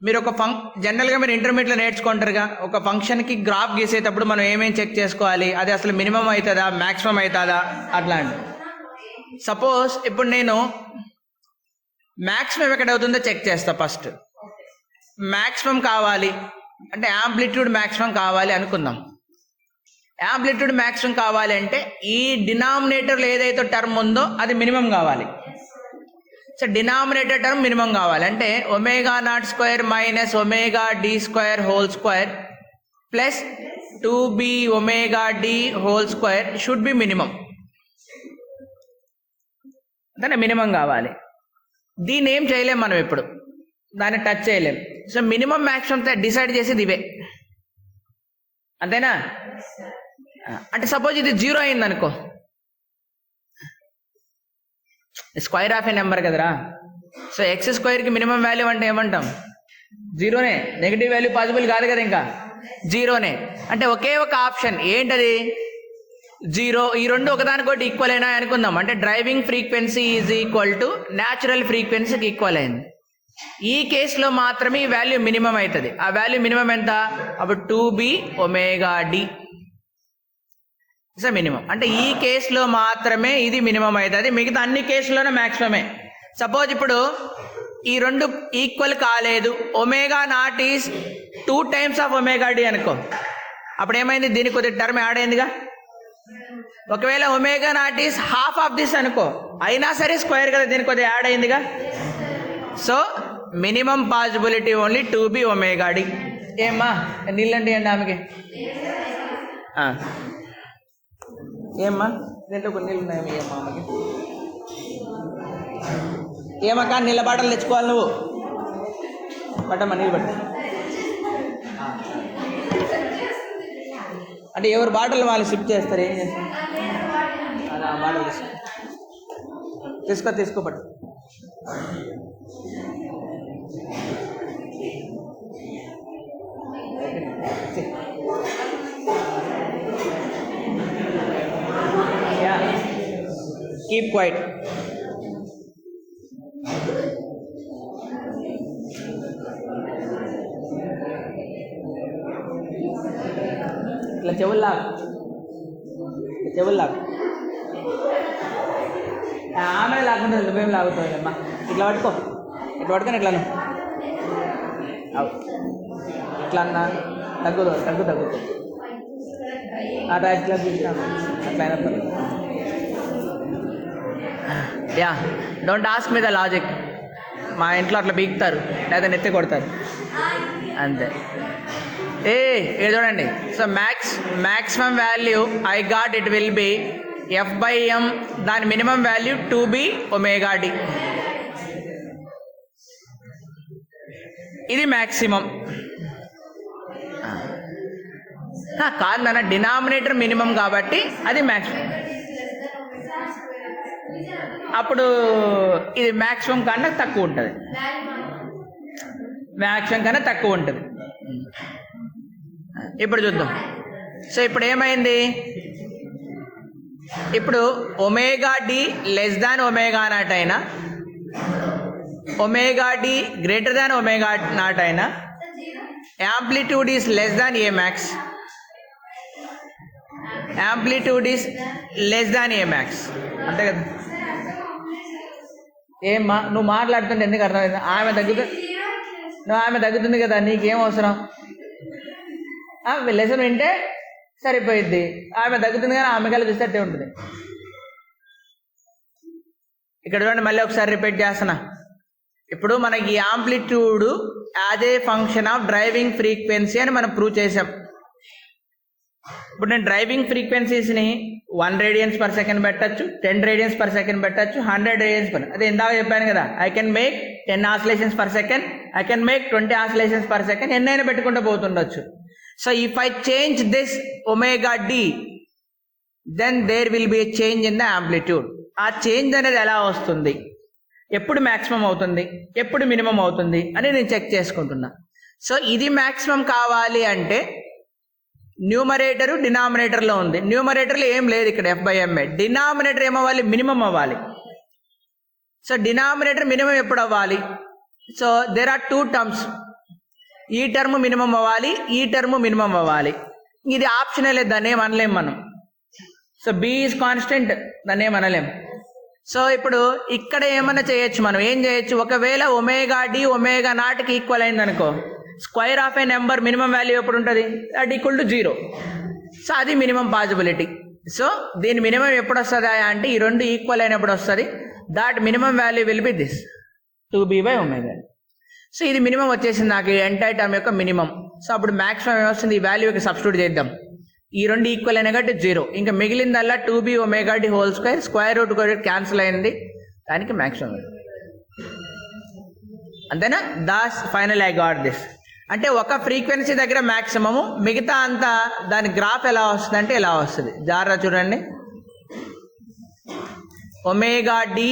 మీరు ఒక జనరల్గా మీరు ఇంటర్మీడియట్లో నేర్చుకుంటారుగా, ఒక ఫంక్షన్కి గ్రాఫ్ గీసేటప్పుడు మనం ఏమేమి చెక్ చేసుకోవాలి, అది అసలు మినిమం అవుతుందా మ్యాక్సిమం అవుతుందా అట్లాంటి. సపోజ్ ఇప్పుడు నేను మ్యాక్సిమం ఎక్కడ అవుతుందో చెక్ చేస్తా. ఫస్ట్ మ్యాక్సిమం కావాలి అంటే యాంప్లిట్యూడ్ మ్యాక్సిమం కావాలి అనుకుందాం. యాంప్లిట్యూడ్ మ్యాక్సిమం కావాలి అంటే ఈ డినామినేటర్లో ఏదైతే టర్మ్ ఉందో అది మినిమం కావాలి. సో డినామినేటర్ టర్మ్ మినిమం కావాలి అంటే ω0² minus ω/d² plus 2bω/d² should be minimum. అంటే మినిమం కావాలి. దీన్ని ఏం చేయలేం మనం, ఇప్పుడు దాన్ని టచ్ చేయలేం. సో మినిమం మ్యాక్సిమం డిసైడ్ చేసేది ఇవే, అంతేనా? అంటే సపోజ్ ఇది 0 అయింది అనుకో, స్క్వేర్ ఆఫ్ ఏ నెంబర్ కదరా. సో x² మినిమం వాల్యూ అంటే ఏమంటాం? 0నే. నెగిటివ్ వాల్యూ పాసిబుల్ కాదు కదా, ఇంకా 0నే. అంటే ఒకే ఒక ఆప్షన్ ఏంటది? 0. ఈ రెండు ఒకదానికోటి ఈక్వల్ అయినా అనుకుందాం. అంటే driving frequency is equal to natural ఫ్రీక్వెన్సీకి ఈక్వల్ అయింది. ఈ కేసులో మాత్రమే ఈ వాల్యూ మినిమం అవుతుంది. ఆ వాల్యూ మినిమం ఎంత? అప్పుడు 2bω/d మినిమం. అంటే ఈ కేసులో మాత్రమే ఇది మినిమం అవుతుంది, మిగతా అన్ని కేసుల్లోనే మ్యాక్సిమమే. సపోజ్ ఇప్పుడు ఈ రెండు ఈక్వల్ కాలేదు, ω0 ఈజ్ 2 times ఆఫ్ ω/d అనుకో, అప్పుడు ఏమైంది? దీనికి కొద్దిగా టర్మ్ యాడ్ అయిందిగా. ఒకవేళ ω0 ఈజ్ హాఫ్ ఆఫ్ దిస్ అనుకో, అయినా సరే స్క్వేర్ కదా, దీనికి కొద్దిగా యాడ్ అయిందిగా. So minimum possibility only 2bω/d. ఏమ్మా నీళ్ళండి అండి ఆమెకి? ఏమ్మా దీంట్లో కొన్ని నీళ్ళు ఉన్నాయి ఏమ్మా ఆమెకి? ఏమక్క నీళ్ళ బాటలు తెచ్చుకోవాలి నువ్వు, పట్టమ్మా నీళ్ళు పట్టు. అంటే ఎవరు బాటలు వాళ్ళు షిఫ్ట్ చేస్తారు, ఏం చేస్తారు? అలా బాటలు తీసుకో పట్టు. Keep quiet. ఇట్లా చెవుల్లాగా ఆమె లాగుంటుంది, నువ్వేం లాగుతావులేమ్మా. ఇట్లా పట్టుకొని ఇట్లాను ఇట్లా అన్నా తగ్గుతుంది. అట్లా ఇట్లా చూసినాము అట్లా అయినప్పుడు. Yeah don't ask me the logic. మా ఇంట్లో అట్లా బీక్తారు లేదా నెత్తి కొడతారు అంతే. ఇది చూడండి. So maximum value I got it will B f/m, దాని మినిమం వాల్యూ 2bω/d. ఇది మ్యాక్సిమం కాదు నాన్న, డినామినేటర్ మినిమం కాబట్టి అది మ్యాక్సిమం. అప్పుడు ఇది మ్యాక్సిమం కన్నా తక్కువ ఉంటుంది, ఇప్పుడు చూద్దాం. సో ఇప్పుడు ఏమైంది? ఇప్పుడు ω/d లెస్ దాన్ ω0 అయినా, ω/d గ్రేటర్ దాన్ ω0 అయినా, amplitude is less than a max, amplitude is less than a max. అంతే కదా? ఏమ్మా నువ్వు మాట్లాడుతుంటే ఎందుకు అర్థమైంది? ఆమె తగ్గుతుంది కదా, నీకేం అవసరం? లెసన్ వింటే సరిపోయిద్ది. ఆమె తగ్గుతుంది కానీ ఆమె కల్లా చూస్తే ఉంటుంది. ఇక్కడ చూడండి, మళ్ళీ ఒకసారి రిపీట్ చేస్తున్నా. ఇప్పుడు మనకి amplitude as a function of driving frequency అని మనం ప్రూవ్ చేసాం. ఇప్పుడు నేను డ్రైవింగ్ ఫ్రీక్వెన్సీస్ని 1 radians per second పెట్టచ్చు, 10 radians per second పెట్టచ్చు, 100 radians per. అదే ఇందాక చెప్పాను కదా, I can make 10 oscillations per second, I can make 20 oscillations per second, ఎన్నైనా పెట్టుకుంటూ పోతుండొచ్చు. So if I change this ω/d, then there will be a change in the amplitude. ఆ change అనేది ఎలా వస్తుంది, ఎప్పుడు మ్యాక్సిమం అవుతుంది, ఎప్పుడు మినిమం అవుతుంది అని నేను చెక్ చేసుకుంటున్నా. సో ఇది మ్యాక్సిమం కావాలి అంటే న్యూమరేటర్ డినామినేటర్లో ఉంది. న్యూమరేటర్లో ఏం లేదు ఇక్కడ f/m. డినామినేటర్ ఏమవ్వాలి? మినిమం అవ్వాలి. సో డినామినేటర్ మినిమం ఎప్పుడు అవ్వాలి? So there are 2 terms. ఈ టర్మ్ మినిమం అవ్వాలి, ఈ టర్మ్ మినిమం అవ్వాలి. ఇది ఆప్షనల్, దాన్ని ఏం అనలేం మనం. సో బి ఈజ్ కాన్స్టెంట్, దాన్ని ఏం అనలేం. సో ఇప్పుడు ఇక్కడ ఏమన్నా చేయొచ్చు, మనం ఏం చేయొచ్చు, ఒకవేళ ఒమేగా డి ఒమేగా నాట్కి ఈక్వల్ అయింది అనుకో, square of A number minimum value ఎప్పుడు ఉంటుంది, దట్ ఈక్వల్ టు 0. సో అది మినిమం పాసిబిలిటీ. సో దీని మినిమం ఎప్పుడు వస్తుంది అంటే ఈ రెండు ఈక్వల్ అయినప్పుడు వస్తుంది. That minimum value will be this 2b/ω. So ఇది మినిమం వచ్చేసింది నాకు, ఎంటైర్ టర్మ్ యొక్క మినిమం. సో అప్పుడు మ్యాక్సిమం ఏమొస్తుంది, ఈ వాల్యూకి సబ్స్టిట్యూట్ చేద్దాం. ఈ రెండు ఈక్వల్ అయినా కాబట్టి 0, ఇంకా మిగిలిందల్లా 2b/ω² స్క్వేర్ రూట్ కూడా క్యాన్సిల్ అయింది, దానికి మ్యాక్సిమం. అంతేనా? Das final I got this. అంటే ఒక ఫ్రీక్వెన్సీ దగ్గర మ్యాక్సిమము, మిగతా అంతా దాని గ్రాఫ్ ఎలా వస్తుంది అంటే ఎలా వస్తుంది, జాగ్రత్త చూడండి. Omega D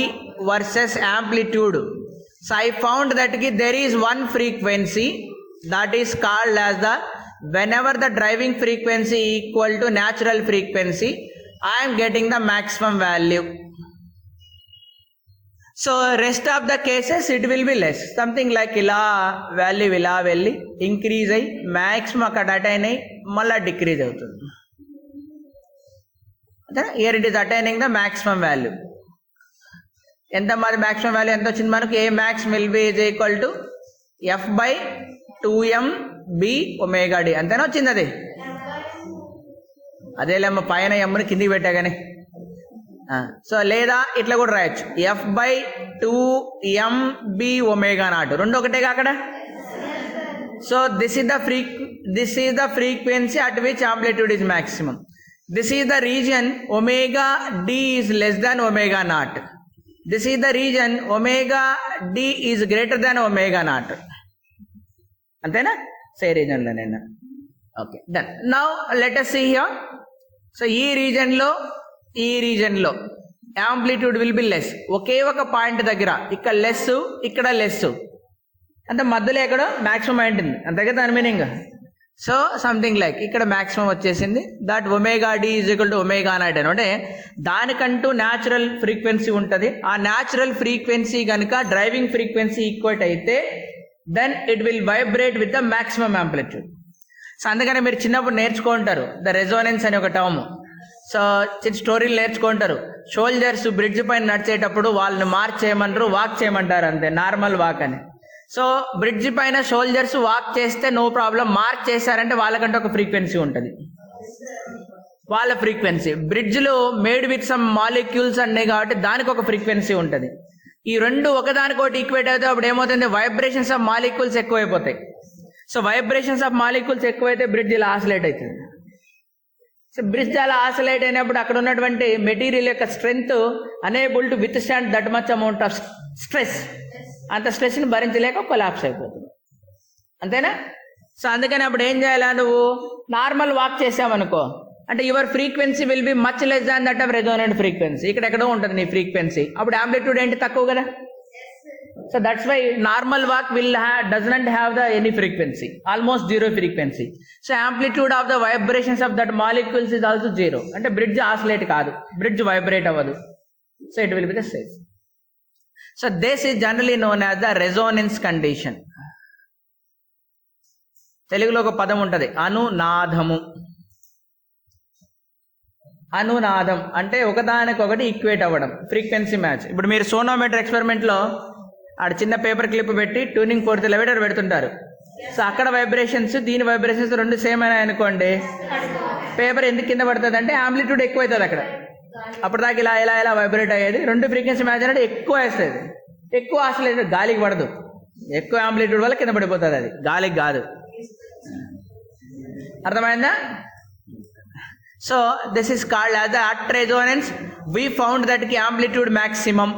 versus amplitude. So I found that కి there is one frequency that is called as the whenever the driving frequency equal to natural frequency, I am getting the maximum value. So rest of the cases it will be less, something like ila value ila velli increase ayi maximum akkada attain ayi malla decrease avutundi. Here it is attaining the maximum value. enta mari maximum value enta ochindi manaku, a max will be is equal to f/2m/b/ω/d అంతేనా వచ్చింది అది. అదేలేమ్మ పైన MN కిందికి పెట్టా కానీ. So లేదా ఇట్లా కూడా రాయొచ్చు, f/2m/b/ω0, రెండు ఒకటేగా అక్కడ. So this is the frequency at which amplitude is maximum. This is the reason omega D is less than ω0. This is the reason omega D is greater than ω0. అంతేనా? సే రీజన్ లో నేను. Okay, done. Now let us see here. So ఈ region లో amplitude will be less. ఒకే ఒక point దగ్గర ఇక్కడ less, ఇక్కడ లెస్, అంటే మధ్యలో ఎక్కడో మాక్సిమం ఉంటుంది, అంతే కదా దాని మీనింగ్. సో సంథింగ్ లైక్ ఇక్కడ మాక్సిమం వచ్చేసింది, that omega D is equal to ω0 అంటే దానికంటూ న్యాచురల్ ఫ్రీక్వెన్సీ ఉంటుంది. ఆ న్యాచురల్ ఫ్రీక్వెన్సీ కనుక డ్రైవింగ్ ఫ్రీక్వెన్సీ ఈక్వల్ అయితే then it will vibrate with the maximum amplitude. So అందుకని మీరు చిన్నప్పుడు నేర్చుకుంటారు ద రెజోనెన్స్ అనే ఒక టర్మ్. సో చిన్న స్టోరీలు నేర్చుకుంటారు. సోల్జర్స్ బ్రిడ్జ్ పైన నడిచేటప్పుడు వాళ్ళని మార్చ్ చేయమంటారు, వాక్ చేయమంటారు, అంతే, నార్మల్ వాక్ అని. సో బ్రిడ్జ్ పైన సోల్జర్స్ వాక్ చేస్తే నో ప్రాబ్లం, మార్చ్ చేశారంటే వాళ్ళకంటే ఒక ఫ్రీక్వెన్సీ ఉంటుంది, వాళ్ళ ఫ్రీక్వెన్సీ. బ్రిడ్జ్లో మేడ్ విత్ సమ్ మాలిక్యూల్స్ అన్నాయి కాబట్టి దానికి ఒక ఫ్రీక్వెన్సీ ఉంటుంది. ఈ రెండు ఒకదానికొకటి ఈక్వేట్ అయితే అప్పుడు ఏమవుతుంది, వైబ్రేషన్స్ ఆఫ్ మాలిక్యూల్స్ ఎక్కువైపోతాయి. సో వైబ్రేషన్స్ ఆఫ్ మాలిక్యూల్స్ ఎక్కువైతే బ్రిడ్జ్ ఇలా ఆసిలేట్ అవుతుంది. సో బ్రిడ్జ్ అలా ఆసిలేట్ అయినప్పుడు అక్కడ ఉన్నటువంటి మెటీరియల్ యొక్క strength unable to withstand that much amount of stress, అంత స్ట్రెస్ని భరించలేక కొలాప్స్ అయిపోతుంది, అంతేనా? సో అందుకని అప్పుడు ఏం చేయాలా, నువ్వు నార్మల్ వాక్ చేసావనుకో అంటే your frequency will be much less than that of resonant frequency. ఇక్కడ ఎక్కడో ఉంటుంది నీ ఫ్రీక్వెన్సీ, అప్పుడు యాంప్లిట్యూడ్ ఏంటి, తక్కువ కదా. So that's why normal walk does not have the any frequency, almost 0 frequency. So amplitude of the vibrations of that molecules is also 0, అంటే bridge oscillate కాదు, బ్రిడ్జ్ వైబ్రేట్ అవ్వదు. So it will be the same. So this is generally known as the resonance condition. తెలుగులో ఒక పదం ఉంటుంది, అనునాదము. అనునాదం అంటే ఒకదానికొకటి equate అవ్వడం, ఫ్రీక్వెన్సీ మ్యాచ్. ఇప్పుడు మీరు సోనోమీటర్ ఎక్స్పెరిమెంట్లో ఆడ చిన్న పేపర్ క్లిప్ పెట్టి ట్యూనింగ్ ఫోర్త్ లెవెటర్ పెడుతుంటారు. సో అక్కడ వైబ్రేషన్స్ దీని వైబ్రేషన్స్ రెండు సేమ్ అయినాయి అనుకోండి, పేపర్ ఎందుకు కింద పడుతుంది అంటే ఆంప్లిట్యూడ్ ఎక్కువ అవుతుంది అక్కడ. అప్పుడు దాకా ఇలా ఇలా ఇలా వైబ్రేట్ అయ్యేది, రెండు ఫ్రీక్వెన్సీ మ్యాచ్ అంటే ఎక్కువ వేస్తుంది, ఎక్కువ ఆసిలేట్, గాలికి పడదు, ఎక్కువ ఆంప్లిట్యూడ్ వల్ల కింద పడిపోతుంది, అది గాలికి కాదు. అర్థమైందా? So this is called as the at resonance. We found that ki amplitude maximum.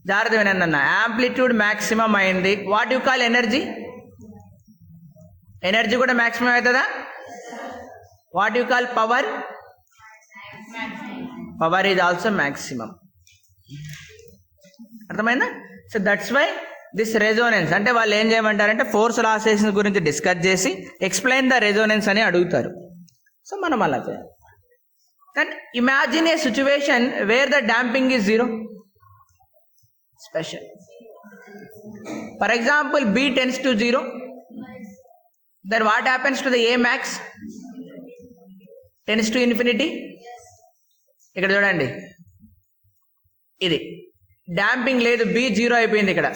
జాగ్రత్త వినండి, యాంప్లిట్యూడ్ మాక్సిమం అయింది. What you call energy? Energy కూడా మాక్సిమం అవుతుందా? What you call power? Power is also maximum. అర్థమైందా? So that's why this resonance అంటే వాళ్ళు ఏం చేయమంటారంటే ఫోర్స్ లాసెస్ గురించి డిస్కస్ చేసి ఎక్స్ప్లెయిన్ ద రెజోనెన్స్ అని అడుగుతారు. సో మనం అలా చేయాలి. Then imagine a situation where the damping is 0. Special. For example B tends to 0, then what happens to the A max? Tense to infinity. ఇక్కడ చూడండి, ఇది డాంపింగ్ లేదు, బి జీరో అయిపోయింది. ఇక్కడ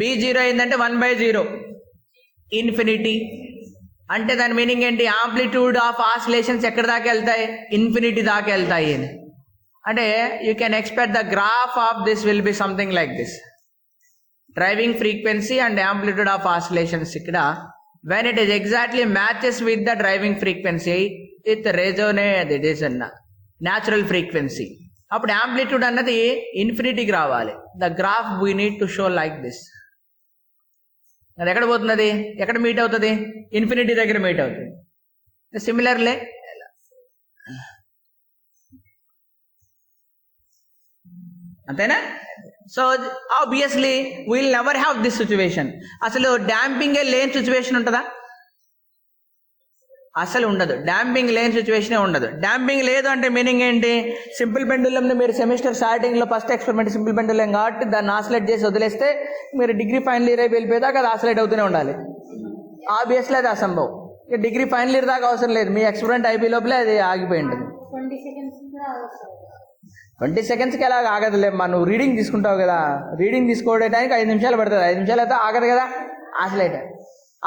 బి జీరో అయిందంటే 1/0 ఇన్ఫినిటీ. అంటే దాని మీనింగ్ ఏంటి? ఆంప్లిట్యూడ్ ఆఫ్ ఆసిలేషన్స్ ఎక్కడ దాకా వెళ్తాయి? ఇన్ఫినిటీ దాకా వెళ్తాయి అని. అంటే you can expect the graph of this will be something like this. Driving frequency and amplitude of oscillations ఇక్కడ when it is exactly matches with the driving frequency with resonate, it is a natural frequency. అప్పుడు amplitude అన్నది ఇన్ఫినిటీకి రావాలి. The graph we need to show like this. అది ఎక్కడ పోతున్నది? ఎక్కడ meet అవుతుంది? Infinity దగ్గర మీట్ అవుతుంది. సిమిలర్లే అంతేనా? So obviously will never have this situation. అసలు డాంపింగే లేని సిచ్యువేషన్ ఉంటుందా? అసలు ఉండదు. డాంపింగ్ లేని సిచ్యువేషనే ఉండదు. డాంపింగ్ లేదు అంటే మీనింగ్ ఏంటి? సింపుల్ పెండులంని మీరు సెమిస్టర్ స్టార్టింగ్లో ఫస్ట్ ఎక్స్పెరిమెంట్ సింపుల్ పెండులం కాబట్టి దాన్ని ఆసిలేట్ చేసి వదిలేస్తే మీరు డిగ్రీ ఫైనల్ ఇయర్ అయిపోయి వెళ్ళిపోయేదాకా అది ఆసిలేట్ అవుతూనే ఉండాలి. ఆబ్వియస్లీ అది అసంభవం. ఇక డిగ్రీ ఫైనల్ ఇయర్ దాకా అవసరం లేదు, మీ ఎక్స్పెరిమెంట్ అయిపోయి లోపలే అది ఆగిపోయి ఉంటుంది. 20 సెకండ్స్కి ఎలా ఆగదులేమ్మా, నువ్వు రీడింగ్ తీసుకుంటావు కదా, రీడింగ్ తీసుకోవడానికి 5 నిమిషాలు పడుతుంది. 5 నిమిషాలు అయితే ఆగదు కదా,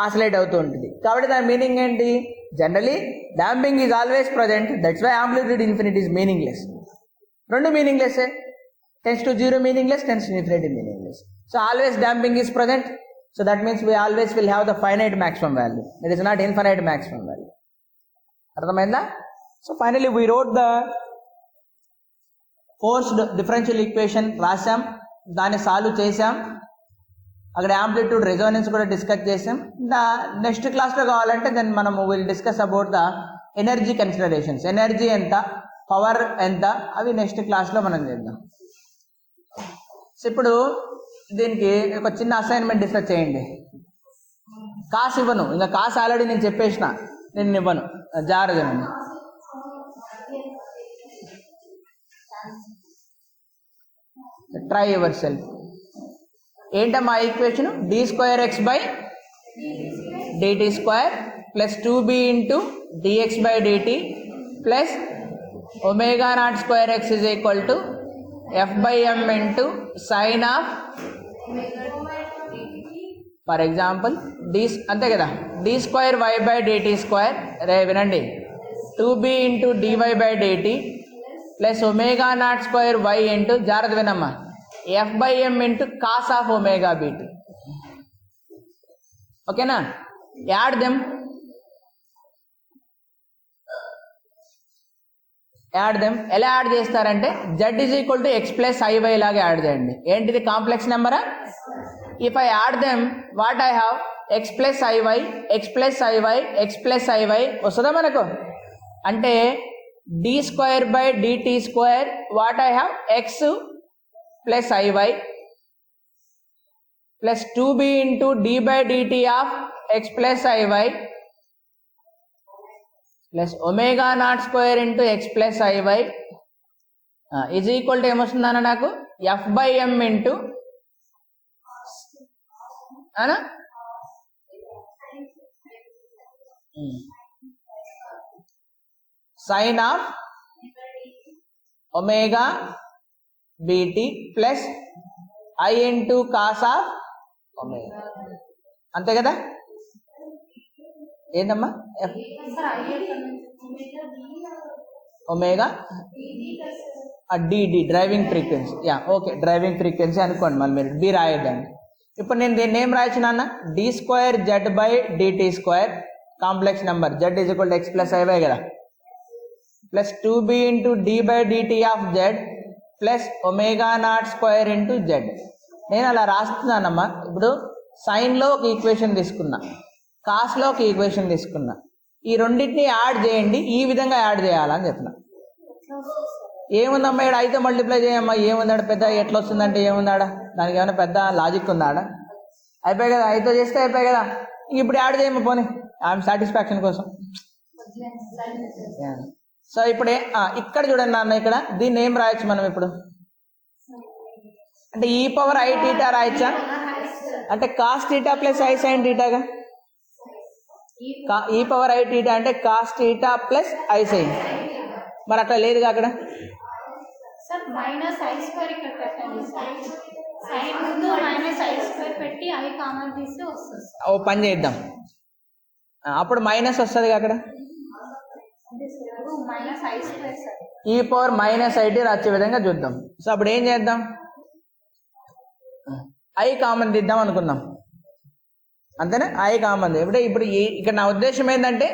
ఆసిలేట్ అవుతూ ఉంటుంది. కాబట్టి దాని మీనింగ్ ఏంటి? Generally damping is always present, that's why amplitude infinity is meaningless. రెండు meaningless. Tends to 0 meaningless, tends to infinity meaningless. So always damping is present. So that means we always will have the finite maximum value. It is not infinite maximum value. అర్థమైందా? So finally we wrote the forced differential equation రాసాం, దాన్ని solve చేసాం, అక్కడ amplitude resonance కూడా discuss చేసాం. Next క్లాస్లో కావాలంటే then మనము will discuss about the energy considerations. Energy ఎంత, పవర్ ఎంత, అవి నెక్స్ట్ క్లాస్లో మనం చేద్దాం. సో ఇప్పుడు దీనికి ఒక చిన్న అసైన్మెంట్ డిస్కస్ చేయండి. కాస్ ఇవ్వను, ఇంకా కాస్ ఆల్రెడీ నేను చెప్పేసిన, నేను ఇవ్వను, జాగ్రత్తగా. Try yourself. ఏంటమ్మా equation? d²x/dt² plus 2b into dx/dt plus ω02x is equal to f/m into sine of, for example అంతే కదా, d²y/dt². రే వినండి, 2b into dy/dt plus ω02y into, జాగ్రత్త వినమ్మా, f/m into cos of ω/bt. ఓకేనా? Add them. ఎలా add చేస్తారంటే z is equal to x plus iy లాగా add చేయండి. ఏంటిది? కాంప్లెక్స్ నెంబరా? If I add them what I have? x plus iy, x plus iy, x plus iy వస్తుందా మనకు? అంటే d²/dt² what I have? x plus iy plus 2b into d/dt of x plus iy plus ω02 into x plus iy is equal to ఏమొస్తుందన్న నాకు? f/m into అనా sign of ω/bt plus i into cos of ω. అంతే కదా? ఏంటమ్మా? D driving frequency. Okay, driving frequency అనుకోండి, మళ్ళీ మీరు B రాయొద్దండి. ఇప్పుడు నేను దీన్ని ఏం రాయొచ్చు నాన్న? d²z/dt² complex number, z is equal to x plus iy కదా, plus 2b into d/dt of z plus ω02 into z. నేను అలా రాస్తున్నానమ్మా. ఇప్పుడు సైన్లో ఒక ఈక్వేషన్ తీసుకున్నా, కాస్లో ఒక ఈక్వేషన్ తీసుకున్నా, ఈ రెండింటిని యాడ్ చేయండి, ఈ విధంగా యాడ్ చేయాలని చెప్తున్నా. ఏముందమ్మా ఇక్కడ? అయితే మల్టిప్లై చేయమ్మా. ఏముందాడ పెద్ద? ఎట్లా వస్తుందంటే ఏముందాడా? దానికి ఏమైనా పెద్ద లాజిక్ ఉందాడా? అయిపోయి కదా, అయితే చేస్తే అయిపోయి కదా. ఇప్పుడు యాడ్ చేయమ్మా పోనీ, ఐఎమ్ సాటిస్ఫాక్షన్ కోసం. సో ఇప్పుడే ఇక్కడ చూడండి నాన్న, ఇక్కడ దీన్ని ఏం రాయొచ్చు మనం ఇప్పుడు? అంటే e⁻i θ రాయొచ్చా? అంటే cos θ ప్లస్ i sin θగా. ఈ పవర్ ఐ టీటా అంటే cos theta plus i sine. మరి అట్లా లేదుగా అక్కడ. సార్ మైనస్ ఐ స్క్వేర్ ఇక్కడ పెట్టండి సార్. సైన్ ముందు మైనస్ ఐ స్క్వేర్ పెట్టి ఐ కామన్ తీస్తే వస్తుంది. ఓ పని చేద్దాం, అప్పుడు మైనస్ వస్తుంది అక్కడ. Minus I square sir. ఈ పవర్ మైనస్ ఐటీ వచ్చే విధంగా చూద్దాం. సో అప్పుడు ఏం చేద్దాం, ఐ కామన్ తీద్దాం అనుకుందాం, అంతేనా. ఐ కామన్ ఇప్పుడు ఇక్కడ నా ఉద్దేశం ఏంటంటే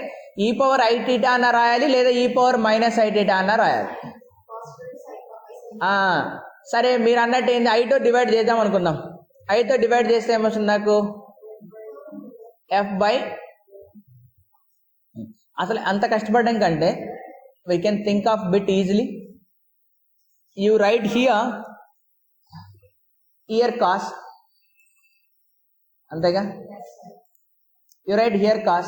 ఈ పవర్ ఐ టీటా అన్న రాయాలి, లేదా ఈ పవర్ మైనస్ ఐ టీటా అన్న రాయాలి. సరే, మీరు అన్నట్టు ఏంది, ఐతో డివైడ్ చేద్దాం అనుకుందాం. ఐతో డివైడ్ చేస్తే ఏమొస్తుంది నాకు, ఎఫ్ బై. అసలు అంత కష్టపడడం కంటే we can think of bit easily. You write here cos, antega. You write here cos,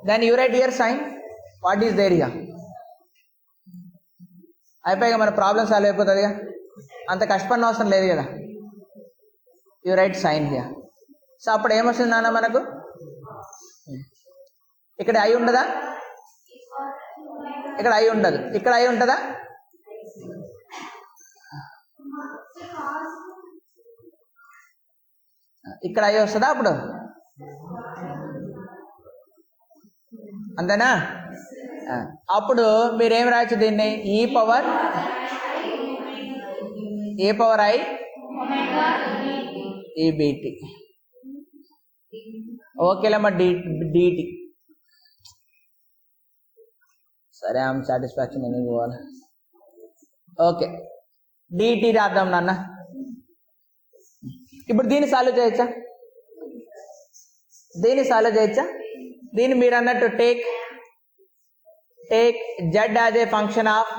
then you write here sin. What is there here? అయిపోయాక మన ప్రాబ్లం సాల్వ్ అయిపోతుందిగా, అంత కష్టపడిన అవసరం లేదు కదా. You write sine here. So అప్పుడు ఏమొస్తుంది నాన్న మనకు, ఇక్కడ ఐ ఉండదా, ఇక్కడ ఐ ఉండదు, ఇక్కడ ఐ ఉంటుందా, ఇక్కడ ఐ వస్తుందా అప్పుడు, అంతేనా. అప్పుడు మీరేం రాయచ్చు దీన్ని, ఈ పవర్ ఐ ఈబీటీ, ఓకేలమ్మా, డిటి. సరే, ఐఎమ్ సాటిస్ఫాక్షన్ ఎందుకు పోవాలి. ఓకే, డిటి రాద్దాం నాన్న. ఇప్పుడు దీన్ని సాల్వ్ చేయొచ్చా, దీన్ని మీరు అన్నట్టు take Z as a function of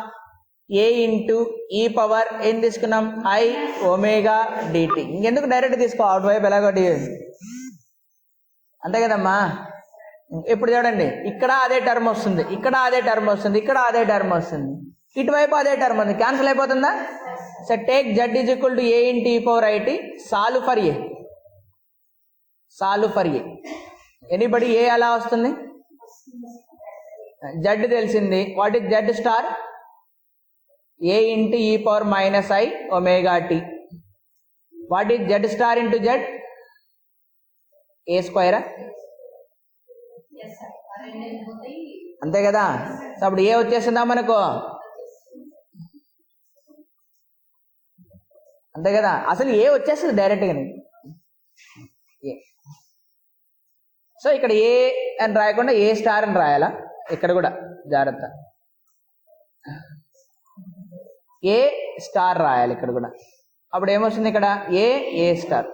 A into e power ఏం తీసుకున్నాం, ఐ ఒమేగా డిటి. ఇంకెందుకు డైరెక్ట్ తీసుకో, అటువైపు ఎలాగో అంతే కదమ్మా. ఇప్పుడు చూడండి, ఇక్కడ అదే టర్మ్ వస్తుంది, ఇక్కడ అదే టర్మ్ వస్తుంది, ఇక్కడ అదే టర్మ్ వస్తుంది, ఇటువైపు అదే టర్మ్ ఉంది, క్యాన్సిల్ అయిపోతుందా. So take Z is equal to A into e power i t, solve for A. Anybody A అలా వస్తుంది, జెడ్ తెలిసింది. What is Z star, A into e power minus I omega T. What is Z star into Z, A స్క్వైరా, అంతే కదా. So అప్పుడు ఏ వచ్చేసిందా మనకు, అంతే కదా. అసలు ఏ వచ్చేస్తుంది డైరెక్ట్గానే. సో ఇక్కడ ఏ అని రాయకుండా ఏ స్టార్ అని రాయాలా, ఇక్కడ కూడా జాగ్రత్త, ఏ స్టార్ రాయాలి ఇక్కడ కూడా. అప్పుడు ఏమొస్తుంది ఇక్కడ, A star.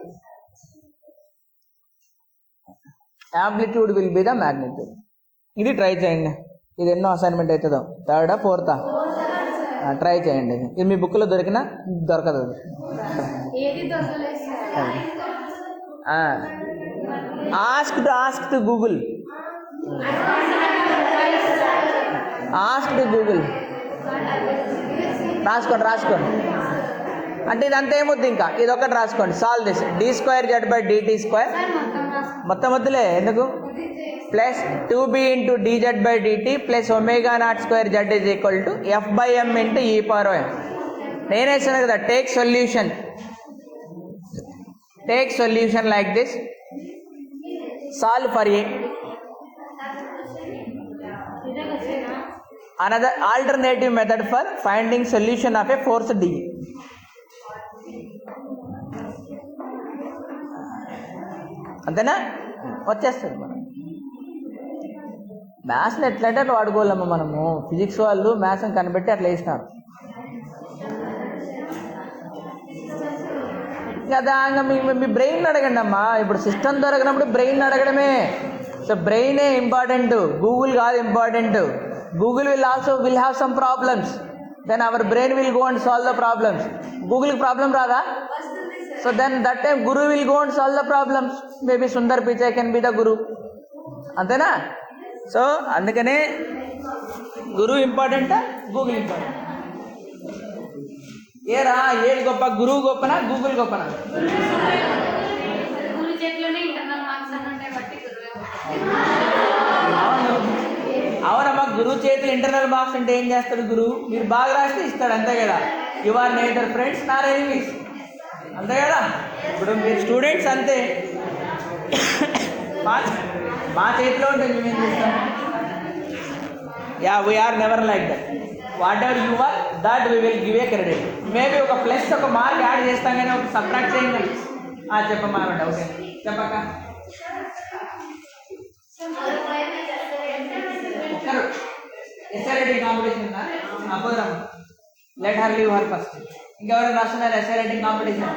Amplitude will be the magnitude. ఇది ట్రై చేయండి. ఇది ఎన్నో అసైన్మెంట్ అవుతుందో, 3rd or 4th? ట్రై చేయండి. ఇది మీ బుక్లో దొరికినా దొరకదు. Ask to Google. రాసుకోండి. అంటే ఇదంతా ఏమొద్దు, ఇంకా ఇది ఒకటి రాసుకోండి. Solve this d square z by dt square, మొత్తం వద్దులే ఎందుకు, plus 2b into dz by dt plus omega not square z is equal to f by m into e power m. నేనే ఇస్తాను కదా, take solution like this, solve for a. Another alternative method for finding solution of a force d. అంతేనా, వచ్చేస్తుంది. మనం మ్యాథ్స్ని ఎట్లంటే అట్లా వాడుకోవాలమ్మా. మనము physics వాళ్ళు మ్యాథ్స్ని కనిపెట్టి అట్లా వేసినారు కదా. ఇంకా మీ బ్రెయిన్ అడగండి అమ్మా. ఇప్పుడు సిస్టమ్ దొరకనప్పుడు బ్రెయిన్ అడగడమే. సో బ్రెయినే ఇంపార్టెంట్, గూగుల్ కాదు important. Google will have some problems, then our brain will go and solve the problems. గూగుల్కి ప్రాబ్లం రాదా, so then that time guru will go and solve the problems. Maybe Sundar Pichai can be the guru, అంతేనా. సో అందుకనే గురువు ఇంపార్టెంటా, Google important. ఏరా ఏది గొప్ప, గురువు గొప్పనా గూగుల్ గొప్పనా? గురు చేతిలోనే ఇంటర్నల్ మార్క్స్ అన్నట్టు గురువు చేతులు ఇంటర్నల్ మార్క్స్ అంటే ఏం చేస్తాడు గురువు? మీరు బాగా రాస్తే ఇస్తాడు, అంతే కదా. You are neither friends Nar enemies, అంతే కదా. ఇప్పుడు మీరు స్టూడెంట్స్ అంతే, మా చేతిలో ఉంటుంది, మేము ఏం చేస్తాం? Yeah we're never like that. Whatever you are that we will give a credit. Maybe ఒక ప్లస్ ఒక మార్క్ యాడ్ చేస్తాం కానీ ఒక సబ్ట్రాక్ట్ చేయం కానీ. చెప్పమ్మా డౌట్ చెప్పక్క. ఒక్కరు ఎస్ఐ రైటింగ్ కాంపిటీషన్ ఉందా? అపోదరమ్మ, let her leave her first. ఇంకెవరైనా రాస్తున్నారు ఎస్ఐ రైటింగ్ కాంపిటీషన్?